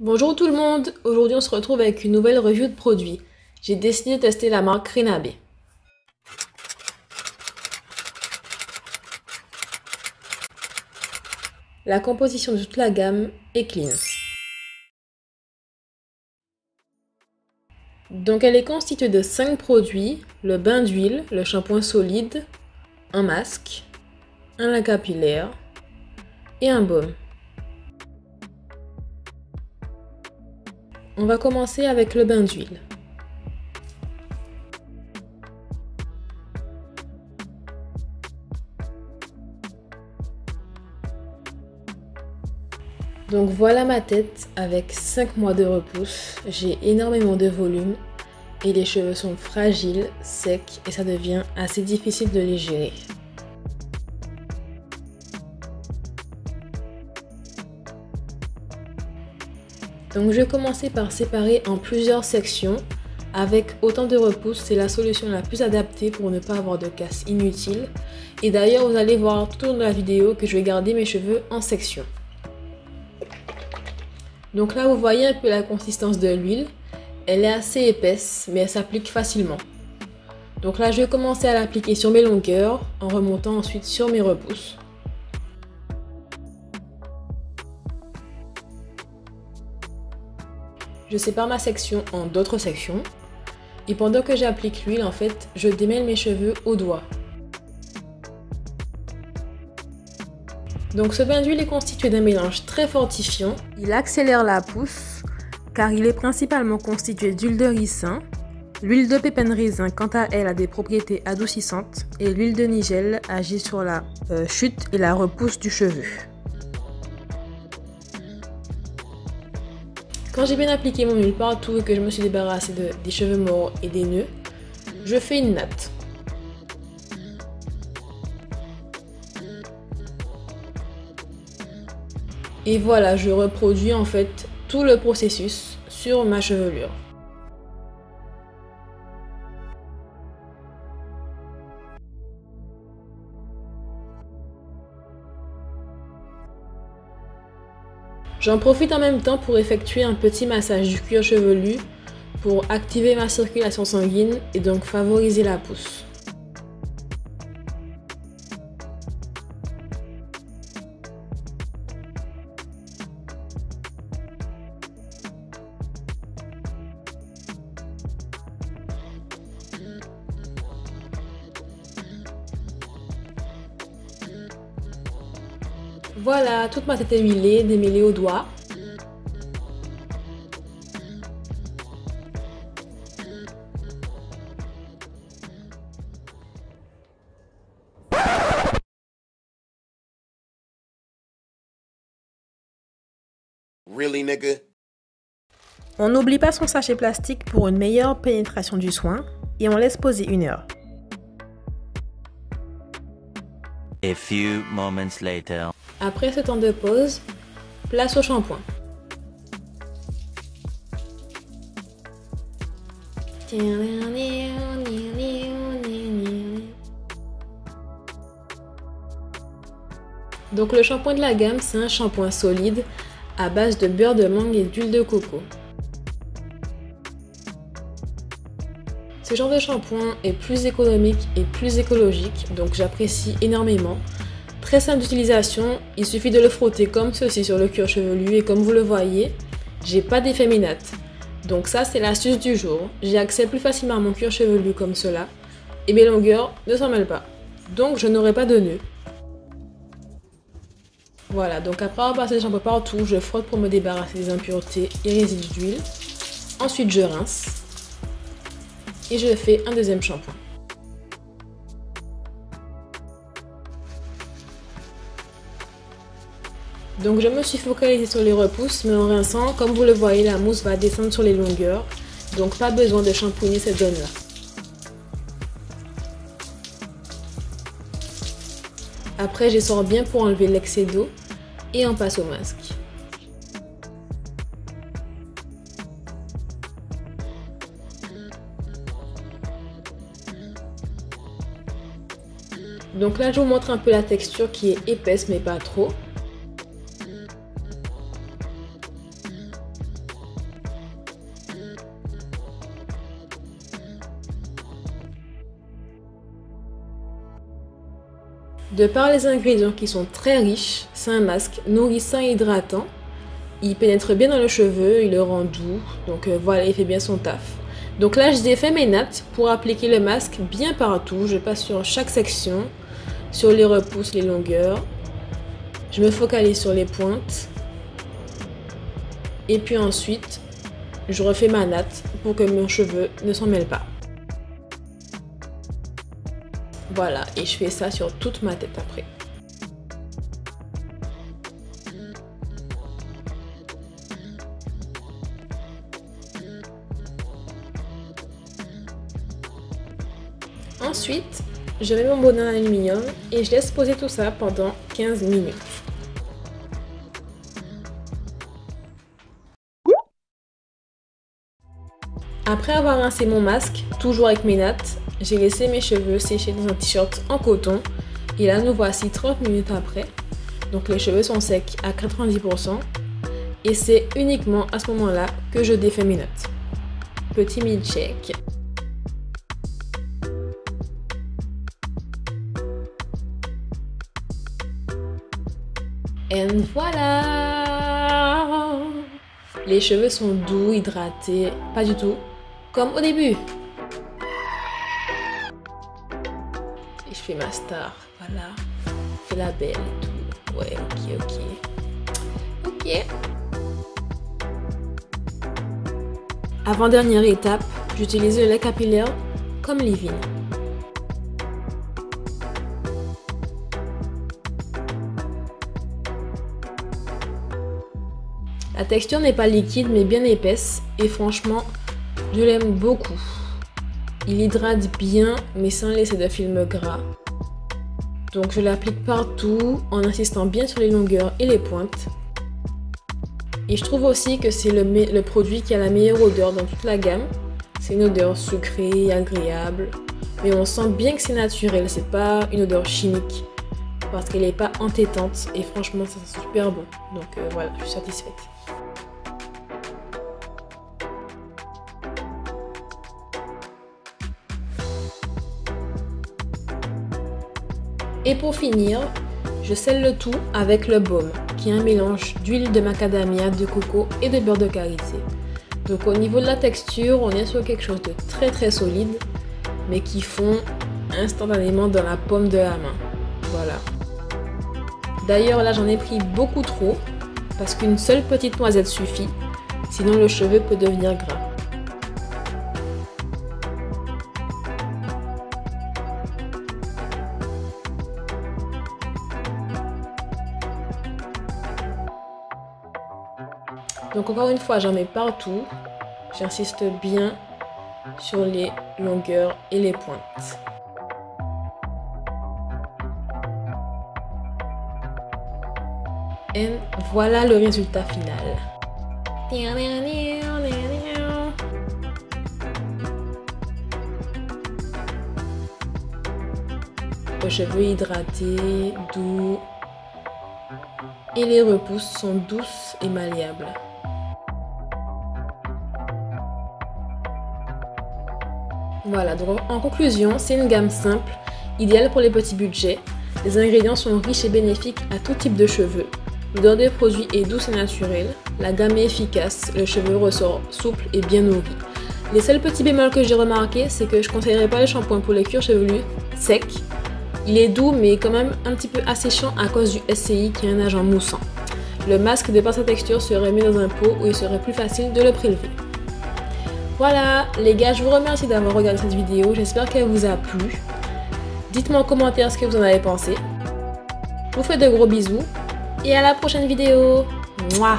Bonjour tout le monde, aujourd'hui on se retrouve avec une nouvelle review de produits. J'ai décidé de tester la marque Renabe. La composition de toute la gamme est clean. Donc elle est constituée de 5 produits, le bain d'huile, le shampoing solide, un masque, un lait capillaire et un baume. On va commencer avec le bain d'huile. Donc voilà ma tête avec 5 mois de repousse, j'ai énormément de volume et les cheveux sont fragiles, secs et ça devient assez difficile de les gérer. Donc je vais commencer par séparer en plusieurs sections. Avec autant de repousse, c'est la solution la plus adaptée pour ne pas avoir de casse inutile. Et d'ailleurs, vous allez voir tout au long de la vidéo que je vais garder mes cheveux en sections. Donc là, vous voyez un peu la consistance de l'huile. Elle est assez épaisse, mais elle s'applique facilement. Donc là, je vais commencer à l'appliquer sur mes longueurs, en remontant ensuite sur mes repousses. Je sépare ma section en d'autres sections. Et pendant que j'applique l'huile, en fait, je démêle mes cheveux au doigt. Donc ce bain d'huile est constitué d'un mélange très fortifiant. Il accélère la pousse car il est principalement constitué d'huile de ricin. L'huile de pépins de raisin, quant à elle, a des propriétés adoucissantes et l'huile de nigel agit sur la chute et la repousse du cheveu. Quand j'ai bien appliqué mon huile partout et que je me suis débarrassée des cheveux morts et des nœuds, je fais une natte. Et voilà, je reproduis en fait tout le processus sur ma chevelure. J'en profite en même temps pour effectuer un petit massage du cuir chevelu pour activer ma circulation sanguine et donc favoriser la pousse. Voilà, toute ma tête est huilée, démêlée au doigt. Really, nigga? On n'oublie pas son sachet plastique pour une meilleure pénétration du soin et on laisse poser 1 heure. A few moments later. Après ce temps de pause, place au shampoing. Donc le shampoing de la gamme, c'est un shampoing solide à base de beurre de mangue et d'huile de coco. Ce genre de shampoing est plus économique et plus écologique, donc j'apprécie énormément. Très simple d'utilisation, il suffit de le frotter comme ceci sur le cuir chevelu et comme vous le voyez, j'ai pas d'effet ménate. Donc ça c'est l'astuce du jour, j'ai accès plus facilement à mon cuir chevelu comme cela et mes longueurs ne s'en mêlent pas. Donc je n'aurai pas de nœuds. Voilà, donc après avoir passé le shampoing partout, je frotte pour me débarrasser des impuretés et résidus d'huile. Ensuite je rince et je fais un deuxième shampoing. Donc je me suis focalisée sur les repousses, mais en rinçant, comme vous le voyez, la mousse va descendre sur les longueurs, donc pas besoin de shampooiner cette zone-là. Après, j'essore bien pour enlever l'excès d'eau et on passe au masque. Donc là, je vous montre un peu la texture qui est épaisse mais pas trop. De par les ingrédients qui sont très riches, c'est un masque nourrissant et hydratant. Il pénètre bien dans le cheveu, il le rend doux, donc voilà, il fait bien son taf. Donc là, je défais mes nattes pour appliquer le masque bien partout. Je passe sur chaque section, sur les repousses, les longueurs. Je me focalise sur les pointes. Et puis ensuite, je refais ma natte pour que mon cheveu ne s'en mêle pas. Voilà, et je fais ça sur toute ma tête après. Ensuite, je mets mon bonnet en aluminium et je laisse poser tout ça pendant 15 minutes. Après avoir rincé mon masque, toujours avec mes nattes, j'ai laissé mes cheveux sécher dans un t-shirt en coton. Et là, nous voici 30 minutes après. Donc les cheveux sont secs à 90%. Et c'est uniquement à ce moment-là que je défais mes nattes. Petit mid-check. Et voilà! Les cheveux sont doux, hydratés, pas du tout comme au début. Et je fais ma star, voilà. Je fais la belle et tout. Ouais, ok. Avant-dernière étape, j'utilise le lait capillaire comme leave-in. La texture n'est pas liquide mais bien épaisse et franchement, je l'aime beaucoup. Il hydrate bien mais sans laisser de film gras. Donc je l'applique partout en insistant bien sur les longueurs et les pointes. Et je trouve aussi que c'est le produit qui a la meilleure odeur dans toute la gamme. C'est une odeur sucrée, agréable. Mais on sent bien que c'est naturel, c'est pas une odeur chimique. Parce qu'elle n'est pas entêtante et franchement ça sent super bon. Donc voilà, je suis satisfaite. Et pour finir, je scelle le tout avec le baume, qui est un mélange d'huile de macadamia, de coco et de beurre de karité. Donc au niveau de la texture, on est sur quelque chose de très solide, mais qui fond instantanément dans la paume de la main. Voilà. D'ailleurs là j'en ai pris beaucoup trop, parce qu'une seule petite noisette suffit, sinon le cheveu peut devenir gras. Donc encore une fois, j'en mets partout. J'insiste bien sur les longueurs et les pointes. Et voilà le résultat final. Le cheveu hydraté, doux. Et les repousses sont douces et malléables. Voilà, donc en conclusion, c'est une gamme simple, idéale pour les petits budgets. Les ingrédients sont riches et bénéfiques à tout type de cheveux. L'odeur des produits est douce et naturelle. La gamme est efficace, le cheveu ressort souple et bien nourri. Les seuls petits bémols que j'ai remarqué, c'est que je ne conseillerais pas le shampoing pour les cuirs chevelus secs. Il est doux mais quand même un petit peu asséchant à cause du SCI qui est un agent moussant. Le masque de par sa texture serait mis dans un pot où il serait plus facile de le prélever. Voilà les gars, je vous remercie d'avoir regardé cette vidéo, j'espère qu'elle vous a plu. Dites-moi en commentaire ce que vous en avez pensé. Je vous fais de gros bisous et à la prochaine vidéo. Mouah.